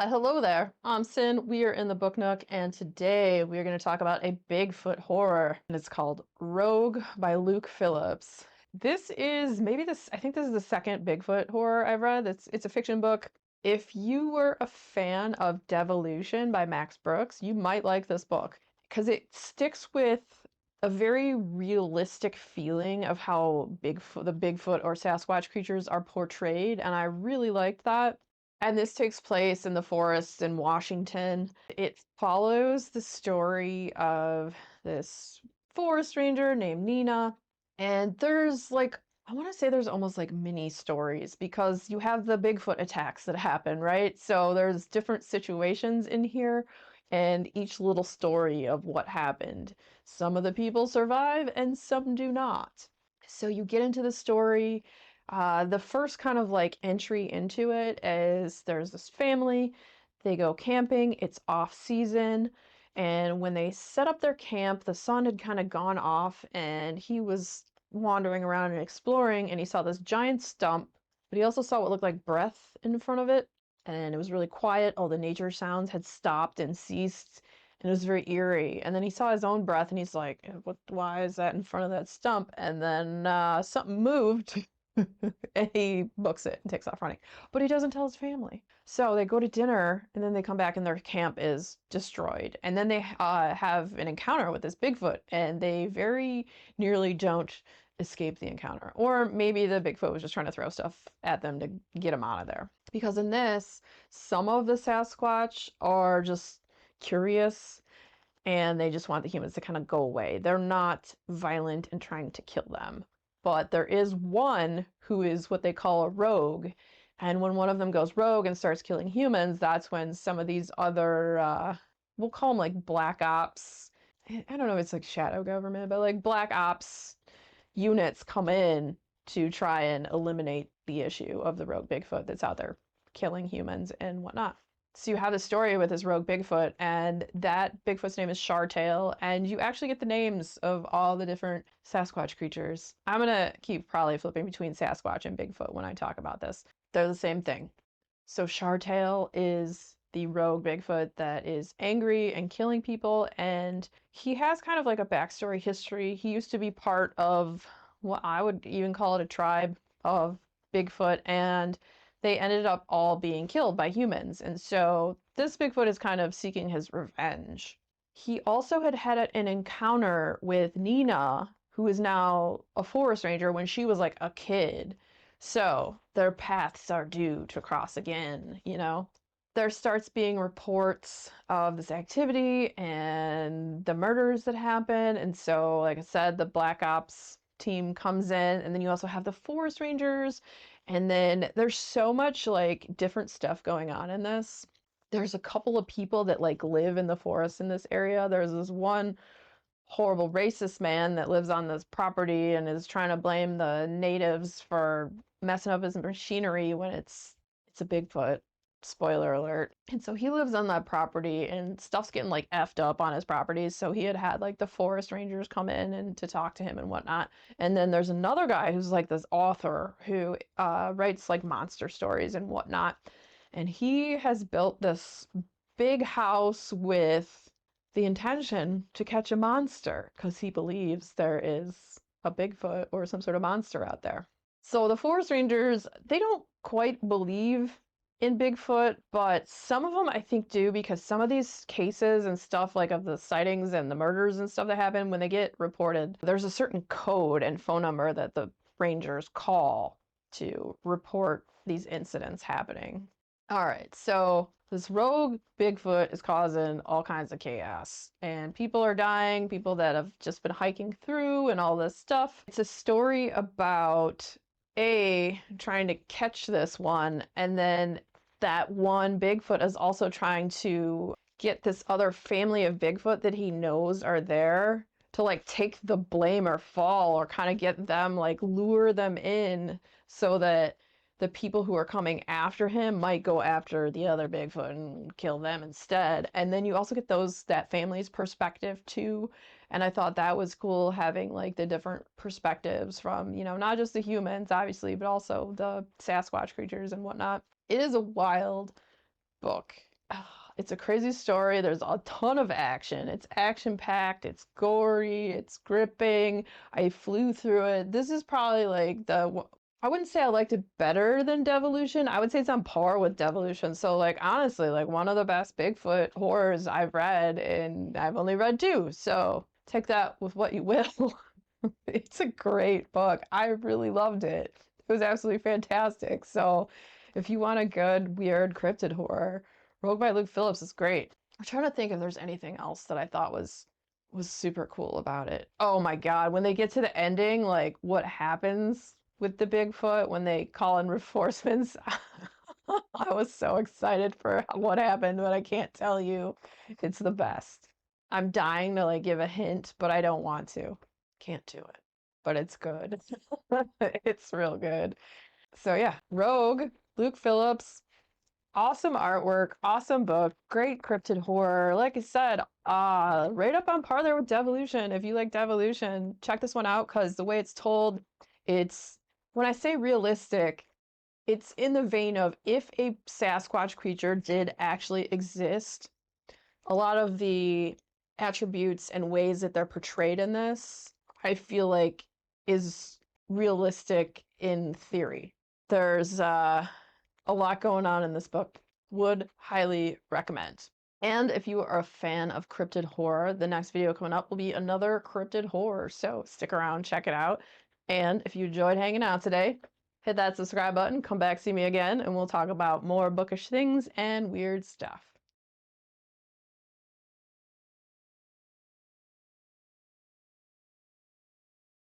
Hello there. I'm Sin. We are in the Book Nook, and today we are going to talk about a Bigfoot horror, and it's called Rogue by Luke Phillips. This is maybe I think this is the second Bigfoot horror I've read. It's a fiction book. If you were a fan of Devolution by Max Brooks, you might like this book because it sticks with a very realistic feeling of how the Bigfoot or Sasquatch creatures are portrayed, and I really liked that. And this takes place in the forests in Washington. It follows the story of this forest ranger named Nina. And I want to say there's almost like mini stories because you have the Bigfoot attacks that happen, right? So there's different situations in here and each little story of what happened. Some of the people survive and some do not. So you get into the story. The first kind of like entry into it is there's this family, they go camping, it's off season, and when they set up their camp, the sun had kind of gone off and he was wandering around and exploring and he saw this giant stump, but he also saw what looked like breath in front of it, and it was really quiet. All the nature sounds had stopped and ceased. And it was very eerie. And then he saw his own breath and he's like, "What, why is that in front of that stump?" And then something moved and he books it and takes off running. But he doesn't tell his family. So they go to dinner and then they come back and their camp is destroyed. And then they have an encounter with this Bigfoot and they very nearly don't escape the encounter. Or maybe the Bigfoot was just trying to throw stuff at them to get them out of there. Because in this, some of the Sasquatch are just curious and they just want the humans to kind of go away. They're not violent and trying to kill them. But there is one who is what they call a rogue. And when one of them goes rogue and starts killing humans, that's when some of these other, we'll call them like black ops. I don't know if it's like shadow government, but like black ops units come in to try and eliminate the issue of the rogue Bigfoot that's out there killing humans and whatnot. So you have the story with this rogue Bigfoot, and that Bigfoot's name is Shartail, and you actually get the names of all the different Sasquatch creatures. I'm gonna keep probably flipping between Sasquatch and Bigfoot when I talk about this. They're the same thing. So Shartail is the rogue Bigfoot that is angry and killing people, and he has kind of like a backstory history. He used to be part of what I would even call it a tribe of Bigfoot, and they ended up all being killed by humans. And so this Bigfoot is kind of seeking his revenge. He also had an encounter with Nina, who is now a forest ranger, when she was like a kid. So their paths are due to cross again, you know? There starts being reports of this activity and the murders that happen. And so, like I said, the Black Ops team comes in, and then you also have the forest rangers. And then there's so much like different stuff going on in this. There's a couple of people that like live in the forest in this area. There's this one horrible racist man that lives on this property and is trying to blame the natives for messing up his machinery when it's a Bigfoot. Spoiler alert. And so he lives on that property and stuff's getting like effed up on his properties. So he had like the forest rangers come in and to talk to him and whatnot. And then there's another guy who's like this author who writes like monster stories and whatnot. And he has built this big house with the intention to catch a monster because he believes there is a Bigfoot or some sort of monster out there. So the forest rangers, they don't quite believe in Bigfoot, but some of them I think do, because some of these cases and stuff like of the sightings and the murders and stuff that happen, when they get reported, there's a certain code and phone number that the rangers call to report these incidents happening. All right, so this rogue Bigfoot is causing all kinds of chaos, and people are dying, people that have just been hiking through and all this stuff. It's a story about trying to catch this one, and then that one Bigfoot is also trying to get this other family of Bigfoot that he knows are there to like take the blame or fall, or kind of get them, like lure them in so that the people who are coming after him might go after the other Bigfoot and kill them instead. And then you also get that family's perspective too. And I thought that was cool, having like the different perspectives from, not just the humans, obviously, but also the Sasquatch creatures and whatnot. It is a wild book. It's a crazy story. There's a ton of action. It's action-packed, it's gory, it's gripping. I flew through it. This is probably like I wouldn't say I liked it better than Devolution. I would say it's on par with Devolution. So like honestly, like one of the best Bigfoot horrors I've read, and I've only read two. So take that with what you will. It's a great book. I really loved it. It was absolutely fantastic. So if you want a good, weird cryptid horror, Rogue by Luke Phillips is great. I'm trying to think if there's anything else that I thought was super cool about it. Oh my God, when they get to the ending, like what happens with the Bigfoot when they call in reinforcements. I was so excited for what happened, but I can't tell you. It's the best. I'm dying to like give a hint, but I don't want to. Can't do it. But it's good. It's real good. So yeah, Rogue, Luke Phillips, awesome artwork, awesome book, great cryptid horror. Like I said, right up on par there with Devolution. If you like Devolution, check this one out because the way it's told, it's when I say realistic, it's in the vein of if a Sasquatch creature did actually exist, a lot of the attributes and ways that they're portrayed in this, I feel like is realistic in theory. There's a lot going on in this book. Would highly recommend. And if you are a fan of cryptid horror, the next video coming up will be another cryptid horror. So stick around, check it out. And if you enjoyed hanging out today, hit that subscribe button, come back, see me again, and we'll talk about more bookish things and weird stuff.